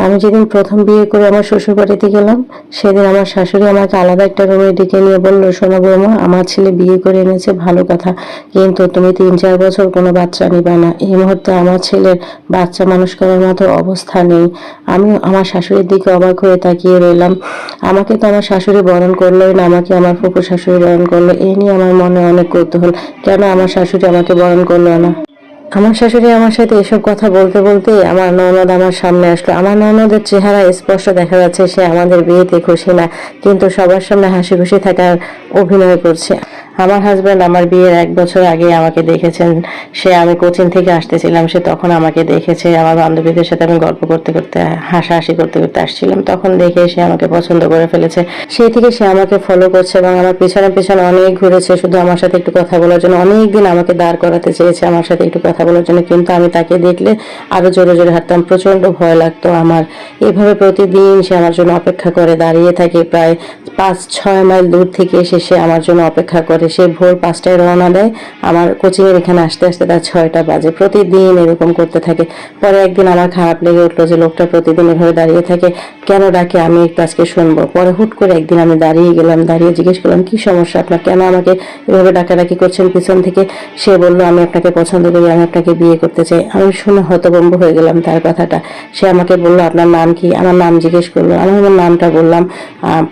আমি যেদিন প্রথম বিয়ে করে আমার শ্বশুর বাড়িতে গেলাম, সেদিন আমার শাশুড়ি আমাকে আলাদা একটা রুমে ডেকে নিয়ে বলল, শোনো বৌমা, আমার ছেলে বিয়ে করে এনেছে ভালো কথা, কিন্তু তুমি 3-4 বছর কোনো বাচ্চা নিবে না। এই মুহূর্তে আমার ছেলের বাচ্চা মানুষ করার মতো অবস্থা নেই। আমি আমার শাশুড়ির দিকে অবাক হয়ে তাকিয়ে রইলাম। আমাকে তো আমার শাশুড়ি বরণ করলোই না, আমাকে আমার ফুফু শাশুড়ি বরণ করলো। এই নিয়ে আমার মনে অনেক কৌতূহল, কেন আমার শাশুড়ি আমাকে বরণ করলো না। আমার শাশুড়ি আমার সাথে এসব কথা বলতে বলতে আমার ননদ আমার সামনে আসলো। আমার ননদের চেহারা স্পষ্ট দেখা যাচ্ছে সে আমাদের বিয়েতে খুশি না, কিন্তু সবার সামনে হাসি খুশি থাকার অভিনয় করছে। আমার হাজব্যান্ড আমার বিয়ের 1 বছর আগে আমাকে দেখেছেন। আমি কোচিং থেকে আসতেছিলাম, সে তখন আমাকে দেখেছে। আমার বান্ধবীদের সাথে আমি গল্প করতে করতে হাসাহাসি করতে করতে আসছিলাম, তখন দেখে সে আমাকে পছন্দ করে ফেলেছে। সেই থেকে সে আমাকে ফলো করছে এবং আমার পিছনে পিছনে অনেক ঘুরেছে শুধু আমার সাথে একটু কথা বলার জন্য। অনেকদিন আমাকে দাঁড় করাতে চেয়েছে আমার সাথে একটু কথা বলার জন্য, কিন্তু আমি তাকে দেখলে আরো জোরে জোরে হাঁটতাম, প্রচন্ড ভয় লাগতো আমার। এভাবে প্রতিদিন সে আমার জন্য অপেক্ষা করে দাঁড়িয়ে থাকে। প্রায় 5-6 মাইল দূর থেকে এসে সে আমার জন্য অপেক্ষা করে। সে ভোর 5টায় রওনা দেয়, আমার কোচিং এর এখানে আসতে আসতে তার 6টা বাজে। প্রতিদিন এরকম করতে থাকে। পরে একদিন আমার খারাপ লেগে উঠলো যে লোকটা প্রতিদিন এভাবে দাঁড়িয়ে থাকে, কেন ডাকে আমি একটু আজকে শুনবো। পরে হুট করে একদিন আমি দাঁড়িয়ে গেলাম, দাঁড়িয়ে জিজ্ঞেস করলাম, কি সমস্যা আপনার, কেন আমাকে এভাবে ডাকাডাকি করছেন পিছন থেকে। সে বলল, আমি আপনাকে পছন্দ করি, আমি আপনাকে বিয়ে করতে চাই। আমি শুনে হতভম্ব হয়ে গেলাম তার কথাটা। সে আমাকে বলল, আপনার নাম কি। আমার নাম জিজ্ঞেস করলো, আমি আমার নামটা বললাম।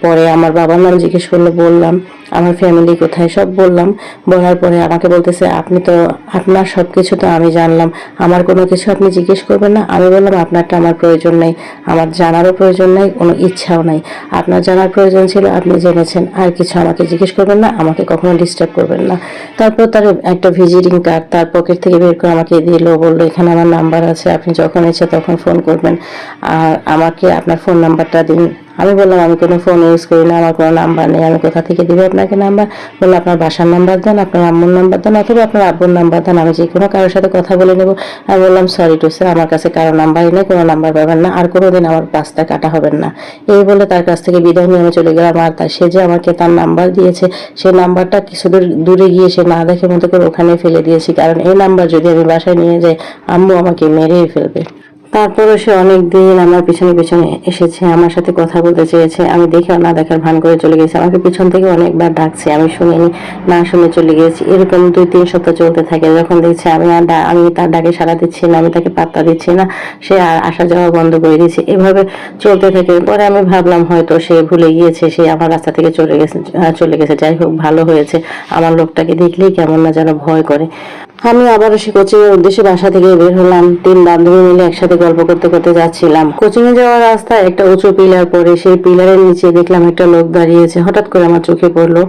পরে আমার বাবার নাম জিজ্ঞেস করলো, বললাম। আমার ফ্যামিলি কোথায় সব বললাম। বলার পরে আমাকে বলতেছে, আপনি তো, আপনার সবকিছু তো আমি জানলাম, আমার কোনো কিছু আপনি জিজ্ঞেস করবেন না। আমি বললাম, আপনারটা আমার প্রয়োজন নেই, আমার জানারও প্রয়োজন নেই, কোনো ইচ্ছাও নাই। আপনার জানার প্রয়োজন ছিল, আপনি জেনেছেন, আর কিছু আমাকে জিজ্ঞেস করবেন না, আমাকে কখনো ডিস্টার্ব করবেন না। তারপর তার একটা ভিজিটিং কার্ড তার পকেট থেকে বের করে আমাকে দিল, বললো, এখানে আমার নাম্বার আছে, আপনি যখন ইচ্ছে তখন ফোন করবেন, আর আমাকে আপনার ফোন নাম্বারটা দিন। আমি বললাম, আমি কোনো ফোন ইউজ করি না, আমার কোনো নাম্বার নেই, আমি কোথা থেকে দিব আপনাকে নাম্বার। বললো, আপনার বাসার নাম্বার দেন, আপনার আম্মুর নাম্বার দেন, অথবা আপনার আব্বুর নাম্বার দেন, আমি যে কোনো কারোর সাথে কথা বলে নেবো। আমি বললাম, সরি টু স্যার, আমার কাছে কারো নাম্বারই নেই, কোনো নাম্বার পাবেন না, আর কোনোদিন আমার পাসটা কাটা হবেন না। এই বলে তার কাছ থেকে বিদায় নিয়ে আমি চলে গেলাম। আর সে যে আমাকে তার নাম্বার দিয়েছে, সেই নাম্বারটা কিছু দূরে গিয়ে সে না দেখে মতো করে ওখানে ফেলে দিয়েছি, কারণ এই নাম্বার যদি আমি বাসায় নিয়ে যাই, আম্মু আমাকে মেরেই ফেলবে। তারপরও সে অনেক দিন আমার পিছনে পিছনে এসেছে, আমার সাথে কথা বলতে চেয়েছে। আমি দেখে না দেখার ভান করে চলে গেছি। আমাকে পিছন থেকে অনেকবার ডাকছে, আমি শুনিনি, না শুনে চলে গেছি। এরকম 2-3 সপ্তাহ চলতে থাকে। যখন দেখছি আমি তার ডাকে সাড়া দিচ্ছি না, আমি তাকে পাত্তা দিচ্ছি না, সে আর আসা যাওয়া বন্ধ করে দিয়েছে। এভাবে চলতে থাকে। পরে আমি ভাবলাম হয়তো সে ভুলে গিয়েছে, সে আমার রাস্তা থেকে চলে গেছে। যাই হোক, ভালো হয়েছে। আমার লোকটাকে দেখলেই কেমন না যেন ভয় করে। আমি আবারও সে কোচিং এর উদ্দেশ্যে বাসা থেকে বের হলাম। 3 বান্ধবী মিলে একসাথে গল্প করতে করতে যাচ্ছিলাম। কোচিং এ যাওয়ার রাস্তায় একটা উঁচু পিলার পড়ে, সেই পিলারের নিচে দেখলাম একটা লোক দাঁড়িয়েছে। হঠাৎ করে আমার চোখে পড়লো।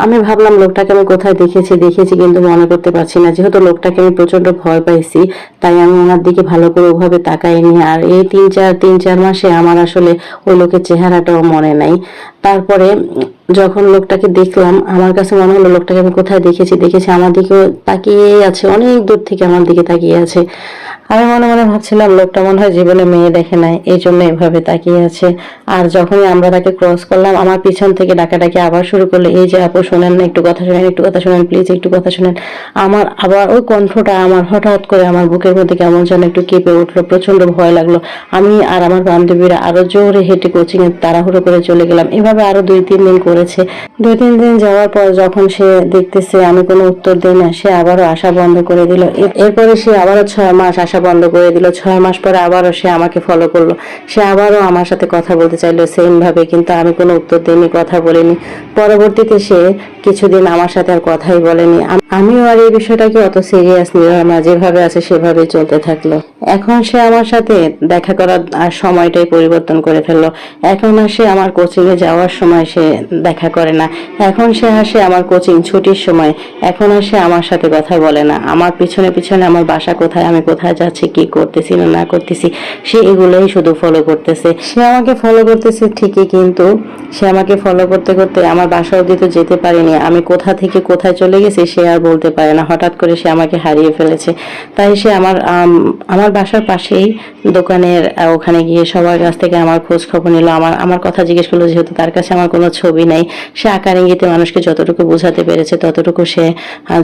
আমি ভাবলাম লোকটাকে আমি কোথায় দেখেছি কিন্তু মনে করতে পারছি না। যেহেতু লোকটাকে আমি প্রচন্ড ভয় পাইছি, তাই আমি ওনার দিকে ভালো করে ওভাবে তাকাইনি। আর এই 3-4 মাসে আমার আসলে ওই লোকের চেহারাটাও মনে নাই। তারপরে যখন লোকটাকে দেখলাম, আমার কাছে মনে হলো লোকটাকে আমি কোথায় দেখেছি। আমার দিকেও তাকিয়ে আছে, অনেক দূর থেকে আমার দিকে তাকিয়ে আছে। আমি মনে মনে ভাবছিলাম, লোকটা মনে হয় জীবনে মেয়ে দেখে নাই, এই জন্য এভাবে তাকিয়ে আছে। আর যখনই আমরা তাকে ক্রস করলাম, আমার পিছন থেকে ডাকাডাকি আবার শুরু করলো, এই যে আপু শোনেন না, একটু কথা শোনেন প্লিজ, একটু কথা শোনেন। আমার আবার ওই কণ্ঠটা আমার হঠাৎ করে আমার বুকের মধ্যে কেমন যেন একটু কেঁপে উঠলো, প্রচন্ড ভয় লাগলো। আমি আর আমার বান্ধবীরা আরো জোরে হেঁটে কোচিং এ তাড়াহুড়ো করে চলে গেলাম। এভাবে আরো 2-3 দিন করেছে। 2-3 দিন যাওয়ার পর যখন সে দেখতেছে আমি কোনো উত্তর দিই না, সে আবারও আসা বন্ধ করে দিল। এরপরে সে আবারও 6 মাস আসা বন্ধ করে দিল। 6 মাস পরে আবারও সে আমাকে ফলো করলো। সে আবারও আমার সাথে কথা বলতে চাইলো সেম ভাবে, কিন্তু আমি কোনো উত্তর দিইনি, কথা বলিনি। পরবর্তীতে সে কিছুদিন আমার সাথে আর কথাই বলেনি। আমিও আর এই বিষয়টাকে অত সিরিয়াস নিলাম না, যেভাবে আছে সেভাবেই চলতে থাকলো। এখন সে আমার সাথে দেখা করার আর সময়টাই পরিবর্তন করে ফেললো। এখন আর সে আমার কোচিং এ যাওয়ার সময় সে দেখা করে না। এখন সে আসে আমার কোচিং ছুটির সময়। এখন আর সে আমার সাথে কথা বলে না। আমার পিছনে পিছনে আমার বাসা কোথায়, আমি কোথায় যাচ্ছি, কি করতেছি না করতেছি, সে এগুলোই শুধু ফলো করতেছে। সে আমাকে ফলো করতেছে ঠিকই, কিন্তু সে আমাকে ফলো করতে করতে আমার বাসা অবধি তো যেতে পারেনি। আমি কোথা থেকে কোথায় চলে গেছি সে আর বলতে পারে না, হঠাৎ করে সে আমাকে হারিয়ে ফেলেছে। তাই সে আমার বাসার পাশেই দোকানের ওখানে গিয়ে সবার কাছ থেকে আমার খোঁজ খবর নিল, আমার কথা জিজ্ঞেস করলো, যেহেতু তার কাছে আমার কোনো ছবি নাই। সে আকার ইঙ্গিতে মানুষকে যতটুকু বোঝাতে পেরেছে ততটুকু সে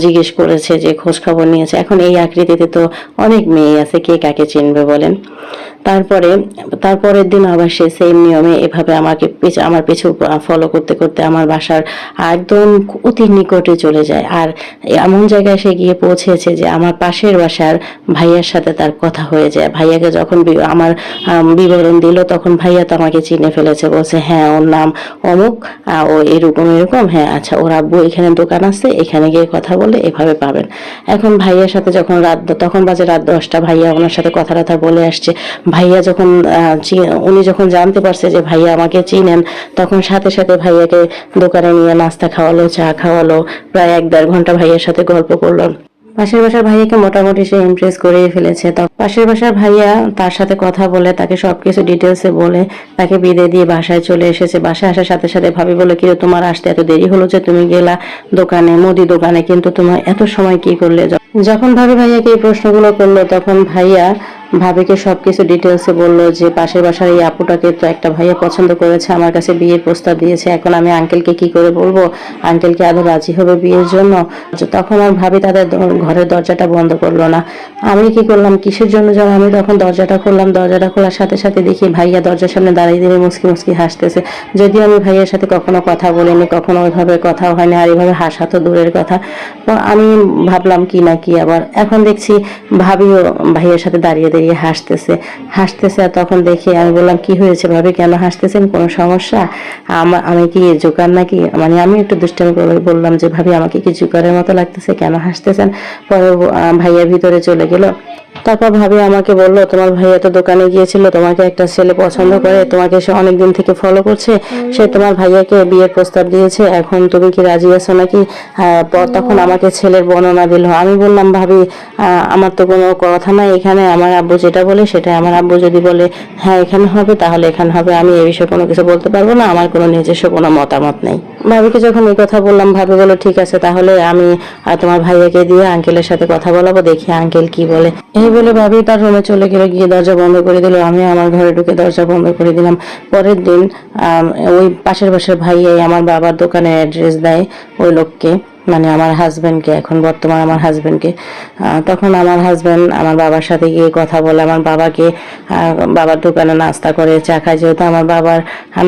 জিজ্ঞেস করেছে, যে খোঁজ খবর নিয়েছে। এখন এই আকৃতিতে তো অনেক মেয়ে আছে, কে কাকে চিনবে বলেন। তারপরের দিন আবার সে সেম নিয়মে এভাবে আমার পিছু ফলো করতে করতে আমার বাসার একদম অতি নিকটে চলে যায়। আর এমন জায়গায় সে গিয়ে পৌঁছেছে যে আমার পাশের বাসার ভাইয়ার সাথে তার কথা হয়ে যায়। ভাইয়াকে যখন আমার বিবরণ দিল, তখন ভাইয়া তো আমাকে চিনে ফেলেছে, বলছে হ্যাঁ ওর নাম অমুক, ও এরকম এরকম, হ্যাঁ আচ্ছা ওর আব্বু এখানে দোকান আছে, এখানে গিয়ে কথা বলে এভাবে পাবেন। এখন ভাইয়ার সাথে যখন তখন বাজে রাত 10টা, ভাইয়া ওনার সাথে কথা বলে আসছে। ভাইয়া যখন উনি যখন জানতে পারছে যে ভাইয়া আমাকে চিনেন, তখন সাথে সাথে ভাইয়াকে দোকানে নিয়ে নাস্তা খাওয়ালো, চা খাওয়ালো, প্রায় 1-1.5 ঘন্টা ভাইয়ার সাথে গল্প করলো। পাশের বাসার ভাইয়াকে মোটামুটি সে ইমপ্রেস করেই ফেলেছে। পাশের বাসার ভাইয়া তার সাথে কথা বলে, তাকে সবকিছু ডিটেলসে বলে তাকে বিদায় দিয়ে বাসায় চলে এসেছে। বাসায় আসার সাথে সাথে ভাবি বলে, কি তোমার আসতে এত দেরি হলো যে, তুমি গেলা দোকানে, মুদি দোকানে, কিন্তু তোমার এত সময় কি করলে? যখন ভাবি ভাইয়াকে এই প্রশ্নগুলো করলো, তখন ভাইয়া ভাবিকে সবকিছু ডিটেলসে বললো যে পাশের বাসার এই আপুটাকে তো একটা ভাইয়া পছন্দ করেছে, আমার কাছে বিয়ের প্রস্তাব দিয়েছে, এখন আমি আঙ্কেলকে কি করে বলবো? আঙ্কেলকে আদৌ রাজি হবে বিয়ের জন্য? তখন আর ভাবি তাদের ঘরের দরজাটা বন্ধ করলো না। আমি কি করলাম, কিসের জন্য যেন আমি তখন দরজাটা খুললাম। দরজাটা খোলার সাথে সাথে দেখি ভাইয়া দরজার সামনে দাঁড়িয়ে দিয়ে মুসকি মুসকি হাসতেছে। যদিও আমি ভাইয়ের সাথে কখনো কথা বলিনি, কখনো ওইভাবে কথা হয়নি, আর এইভাবে হাসা তো দূরের কথা। তো আমি ভাবলাম কি না কি আবার, এখন দেখছি ভাবিও ভাইয়ের সাথে দাঁড়িয়ে দাঁড়িয়ে হাসতেছে। আর তখন দেখি আমি বললাম, কি হয়েছে ভাবি, কেন হাসতেছেন, কোনো সমস্যা? আমি কি জোকার নাকি? মানে আমি একটু দুষ্টামি করে বললাম যে ভাবি আমাকে কি জোকারের মতো লাগতেছে, কেন হাসতেছেন? পরে ভাইয়া ভিতরে চলে গেল। তারপর ভাবি আমাকে বললো, তোমার ভাইয়া তো দোকানে গিয়েছিল, তোমাকে একটা ছেলে পছন্দ করে, তোমাকে সে অনেকদিন থেকে ফলো করছে, সে তোমার ভাইয়াকে বিয়ের প্রস্তাব দিয়েছে, এখন তুমি কি রাজি আছো নাকি? তখন আমাকে ছেলের বর্ণনা দিল। আমি বললাম, ভাবি আমার তো কোনো কথা নাই এখানে, আমার আব্বু যেটা বলে সেটা, আমার আব্বু যদি বলে হ্যাঁ এখানে হবে তাহলে এখানে হবে, আমি এই বিষয়ে কোনো কিছু বলতে পারবো না, আমার কোনো নিজস্ব কোনো মতামত নেই। ভাবিকে যখন এই কথা বললাম, ভাবি বললো ঠিক আছে, তাহলে আমি তোমার ভাইয়াকে দিয়ে আঙ্কেলের সাথে কথা বলাবো, দেখি আঙ্কেল কি বলে। এই বলে ভাবি তার রুমে চলে গেল, গিয়ে দরজা বন্ধ করে দিল। আমি আমার ঘরে ঢুকে দরজা বন্ধ করে দিলাম। পরের দিন ওই পাশের বাসার ভাইয়াই আমার বাবার দোকানের অ্যাড্রেস দেয় ওই লোককে, মানে আমার হাজবেন্ডকে, এখন বর্তমান আমার হাজবেন্ডকে। তখন আমার হাজবেন্ড আমার বাবার সাথে গিয়ে কথা বলে, আমার বাবাকে বাবার দোকানে নাস্তা করে, চা খায়, যেহেতু আমার বাবার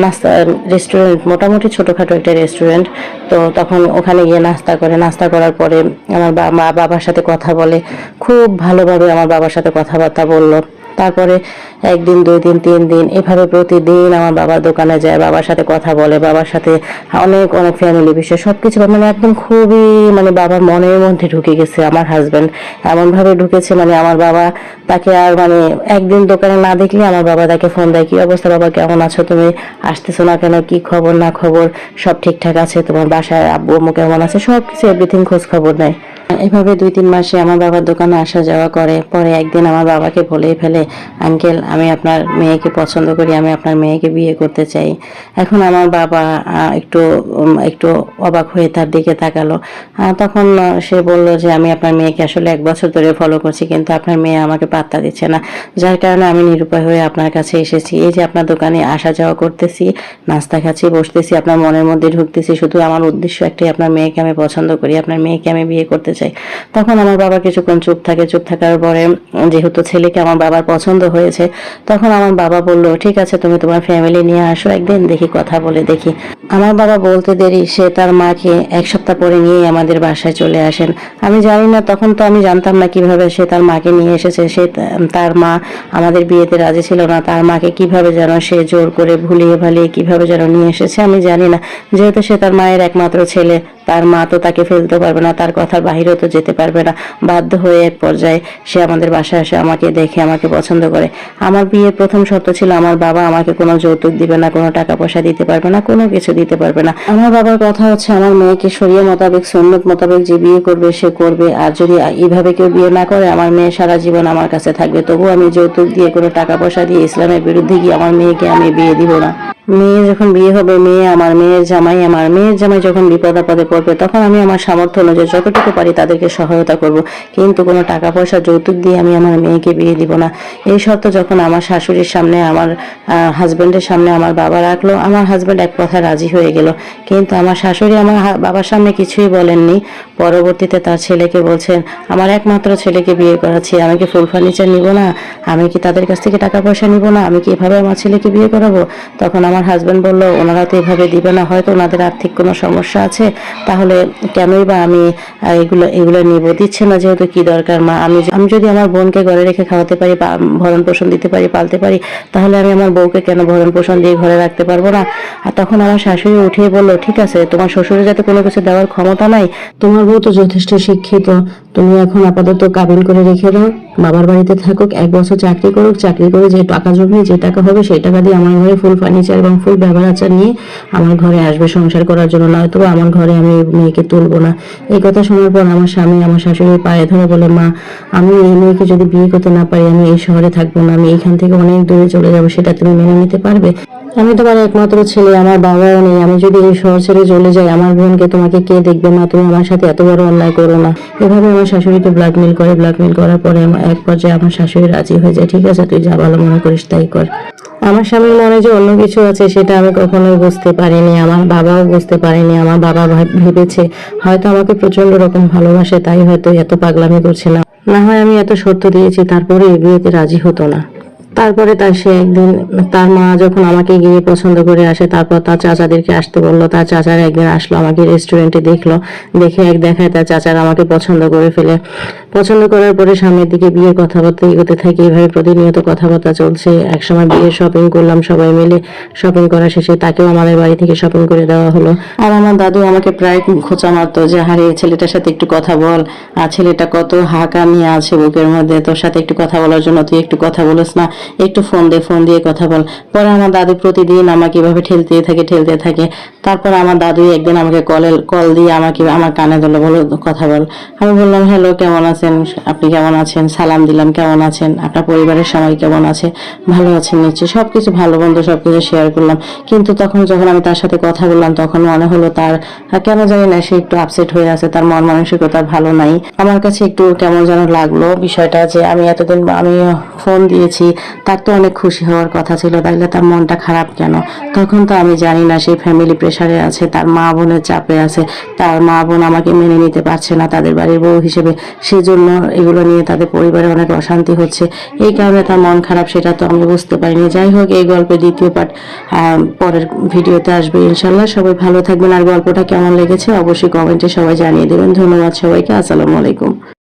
নাস্তা রেস্টুরেন্ট, মোটামুটি ছোটোখাটো একটা রেস্টুরেন্ট। তো তখন ওখানে গিয়ে নাস্তা করার পরে আমার বাবার সাথে কথা বলে, খুব ভালোভাবে আমার বাবার সাথে কথাবার্তা বললো। তারপরে 1 দিন 2 দিন 3 দিন এভাবে প্রতিদিন আমার বাবার দোকানে যায়, বাবার সাথে কথা বলে, বাবার সাথে অনেক অনেক ফ্যামিলি বিষয় সবকিছু, মানে একদম খুবই, মানে বাবার মনের মধ্যে ঢুকে গেছে আমার হাজবেন্ড। এমনভাবে ঢুকেছে, মানে আমার বাবা তাকে আর, মানে একদিন দোকানে না দেখলে আমার বাবা তাকে ফোন দেয়, কি অবস্থা বাবা, কেমন আছো, তুমি আসতেছো না কেন, কি খবর না খবর, সব ঠিকঠাক আছে, তোমার বাসায় আব্বু আম্মু কেমন আছে, সবকিছু এভরিথিং খোঁজ খবর নেয়। এভাবে 2-3 মাসে আমার বাবার দোকানে আসা যাওয়া করে। পরে একদিন আমার বাবাকে বলেই ফেলে, আঙ্কেল আমি আপনার মেয়েকে পছন্দ করি, আমি আপনার মেয়েকে বিয়ে করতে চাই। এখন আমার বাবা একটু অবাক হয়ে তার দিকে তাকালো। তখন সে বলল যে আমি আপনার মেয়েকে আসলে 1 বছর ধরে ফলো করছি, কিন্তু আপনার মেয়ে আমাকে পাত্তা দিচ্ছে না, যার কারণে আমি নিরুপায় হয়ে আপনার কাছে এসেছি। এই যে আপনার দোকানে আসা যাওয়া করতেছি, নাস্তা খাচ্ছি, বসতেছি, আপনার মনের মধ্যে ঢুকতেছি, শুধু আমার উদ্দেশ্য একটাই, আপনার মেয়েকে আমি পছন্দ করি, আপনার মেয়েকে আমি বিয়ে করতে চাই। তখন আমার বাবা কিছুক্ষণ চুপ থাকার পরে, যেহেতু ছেলেকে আমার বাবার পছন্দ হয়েছে, তখন আমার বাবা বলল, ঠিক আছে তুমি তোমার ফ্যামিলি নিয়ে আসো, একদিন দেখি কথা বলে দেখি। আমার বাবা বলতে দেরি, সে তার মাকে 1 সপ্তাহ পরে নিয়ে আমাদের বাসায় চলে আসেন। আমি জানি না, তখন তো আমি জানতাম না কিভাবে সে তার মাকে নিয়ে এসেছে। তার মা আমাদের বিয়েতে রাজি ছিল না, তার মাকে কিভাবে যেন সে জোর করে ভুলিয়ে ভালিয়ে কিভাবে যেন নিয়ে এসেছে আমি জানি না। যেহেতু সে তার মায়ের একমাত্র ছেলে, তার মা তো তাকে ফেলতে পারবে না, তার কথার বাহিরেও তো যেতে পারবে না। বাধ্য হয়ে এক পর্যায়ে সে আমাদের বাসায় এসে আমাকে দেখে আমাকে পছন্দ করে। আমার বিয়ের প্রথম শর্ত ছিল, আমার বাবা আমাকে কোনো যৌতুক দিবে না, কোনো টাকা পয়সা দিতে পারবে না, কোনো কিছু দিতে পারবে না। আমার বাবার কথা হচ্ছে, আমার মেয়েকে শরিয়া মোতাবেক, সুন্নত মোতাবেক যে বিয়ে করবে সে করবে, আর যদি এইভাবে কেউ বিয়ে না করে, আমার মেয়ে সারা জীবন আমার কাছে থাকবে। তবুও আমি যৌতুক দিয়ে, কোনো টাকা পয়সা দিয়ে ইসলামের বিরুদ্ধে গিয়ে আমার মেয়েকে আমি বিয়ে দিব না। মেয়ে যখন বিয়ে হবে, মেয়ে আমার, মেয়ের জামাই যখন বিপদ আপদে পড়বে, তখন আমি আমার সামর্থ্য অনুযায়ী যতটুকু পারি তাদেরকে সহায়তা করব, কিন্তু কোনো টাকা পয়সা যৌতুক দিয়ে আমি আমার মেয়েকে বিয়ে দিব না। এই শর্ত যখন আমার শাশুড়ির সামনে, আমার হাজবেন্ডের সামনে আমার বাবা রাখলো, আমার হাজবেন্ড এক কথায় রাজি হয়ে গেল। কিন্তু আমার শাশুড়ি আমার বাবার সামনে কিছুই বলেননি। পরবর্তীতে তার ছেলেকে বলছেন, আমার একমাত্র ছেলেকে বিয়ে করাচ্ছি, আমি কি ফুল ফার্নিচার নিব না? আমি কি তাদের কাছ থেকে টাকা পয়সা নিব না? আমি কি এভাবে আমার ছেলেকে বিয়ে করাবো? তখন আমার হাজবেন্ড বলল, ওনারা তো এভাবে দিবে না, হয়তো ওনাদের আর্থিক কোনো সমস্যা আছে, তাহলে কেনই বা আমি এগুলো এগুলো নিব, দিচ্ছে না যেহেতু কি দরকার মা, আমি যদি আমার বোনকে ঘরে রেখে খাওয়াতে পারি, ভরণ পোষণ দিতে পারি, পালতে পারি, তাহলে আমি আমার বউকে কেন ভরণ পোষণ দিয়ে ঘরে রাখতে পারবো না? আর তখন আমার শাশুড়ি উঠিয়ে বলল, ঠিক আছে, তোমার শ্বশুরের যাতে কোনো কিছু দেওয়ার ক্ষমতা নাই, তোমার বউ তো যথেষ্ট শিক্ষিত, তুমি এখন আপাতত কাবিন করে রেখে দাও, বাবার বাড়িতে থাকুক, 1 বছর চাকরি করুক, চাকরি করে যে টাকা জমবে, যে টাকা হবে সেই টাকা দিয়ে আমার ঘরে ফুল ফার্নিচার এবং ফুল ব্যবহার আচার নিয়ে আমার ঘরে আসবে সংসার করার জন্য, নয়তো আমার ঘরে আমি মেয়েকে তুলবো না। এই কথা শোনার পর আমার স্বামী আমার শাশুড়ির পায়ে ধরে বলে, মা, আমি এই মেয়েকে যদি বিয়ে করতে না পারি, আমি এই শহরে থাকবো না, আমি এইখান থেকে অনেক দূরে চলে যাবো, সেটা তুমি মেনে নিতে পারবে? আমি তোমার একমাত্র ছেলে, আমার বাবাও নেই, আমি যদি এই শহর ছেড়ে চলে যাই, আমার বোনকে তোমাকে কে দেখবে? মা, তুমি আমার সাথে এত বড় অন্যায় করো না। এভাবে আমার শাশুড়িকে ব্ল্যাকমেল করে, ব্ল্যাকমেল করার পরে এক পর্যায়ে আমার শাশুড়ি রাজি হয়ে যায়, ঠিক আছে, তুই যা ভালো মনে করিস তাই কর। আমার স্বামীর মনে যে অন্য কিছু আছে সেটা আমি কখনোই বুঝতে পারিনি, আমার বাবাও বুঝতে পারেনি। আমার বাবা ভেবেছে হয়তো আমাকে প্রচন্ড রকম ভালোবাসে, তাই হয়তো এত পাগলামি করছে, না না হয় আমি এত সত্য দিয়েছি তারপরে এই বিয়েতে রাজি হতো না। তারপরে সে একদিন, তার মা যখন আমাকে গিয়ে পছন্দ করে আসে, তারপর তার চাচাদেরকে আসতে বললো, তার চাচারা একদিন আসলো, আমাকে রেস্টুরেন্টে দেখলো, দেখে এক দেখায় তার চাচারা আমাকে পছন্দ করে ফেলে। পছন্দ করার পরে সামনের দিকে বিয়ের কথাবার্তা এগোতে থাকে, এভাবে প্রতিনিয়ত কথাবার্তা চলছে। একসময় বিয়ের শপিং করলাম সবাই মিলে, শপিং করা শেষে তাকেও আমাদের বাড়ি থেকে শপিং করে দেওয়া হলো। আর আমার দাদু আমাকে প্রায় খোঁচা মারতো যে, হারে ছেলেটার সাথে একটু কথা বল, আর ছেলেটা কত হাঁকা নিয়ে আছে বুকের মধ্যে, তোর সাথে একটু কথা বলার জন্য তুই একটু কথা বলিস না, একটু ফোন দিয়ে কথা বল। পরে আমার দাদু প্রতিদিন আমাকে এভাবে ঠেলতে থাকে। তারপর আমার দাদু একদিন আমাকে কল দিয়ে আমাকে আমার কানে ধরলো, বলো কথা বল। আমি বললাম, হ্যালো, কেমন আছেন আপনি, কেমন আছেন, সালাম দিলাম, কেমন আছেন, আপনার পরিবারের সবাই কেমন আছে, ভালো আছেন নিশ্চয়ই, সবকিছু ভালো মন্দ সবকিছু শেয়ার করলাম। কিন্তু তখন যখন আমি তার সাথে কথা বললাম, তখন মনে হলো তার কেন জানি না সে একটু আপসেট হয়ে আছে, তার মন মানসিকতা ভালো নাই। আমার কাছে একটু কেমন যেন লাগলো বিষয়টা, যে আমি এতদিন আমি ফোন দিয়েছি, তার তো অনেক খুশি হওয়ার কথা ছিল, তাইলে তার মনটা খারাপ কেন? তখন তো আমি জানি না সে ফ্যামিলি প্রেসারে আছে, তার মা বোনের চাপে আছে, তার মা বোন আমাকে মেনে নিতে পারছে না তাদের বাড়ির বউ হিসেবে, সেজন্য এগুলো নিয়ে তাদের পরিবারে অনেক অশান্তি হচ্ছে, এই কারণে তার মন খারাপ, সেটা তো আমি বুঝতে পারিনি। যাই হোক, এই গল্পের দ্বিতীয় পার্ট পরের ভিডিওতে আসবে ইনশাল্লাহ। সবাই ভালো থাকবেন, আর গল্পটা কেমন লেগেছে অবশ্যই কমেন্টে সবাই জানিয়ে দেবেন। ধন্যবাদ সবাইকে, আসসালামু আলাইকুম।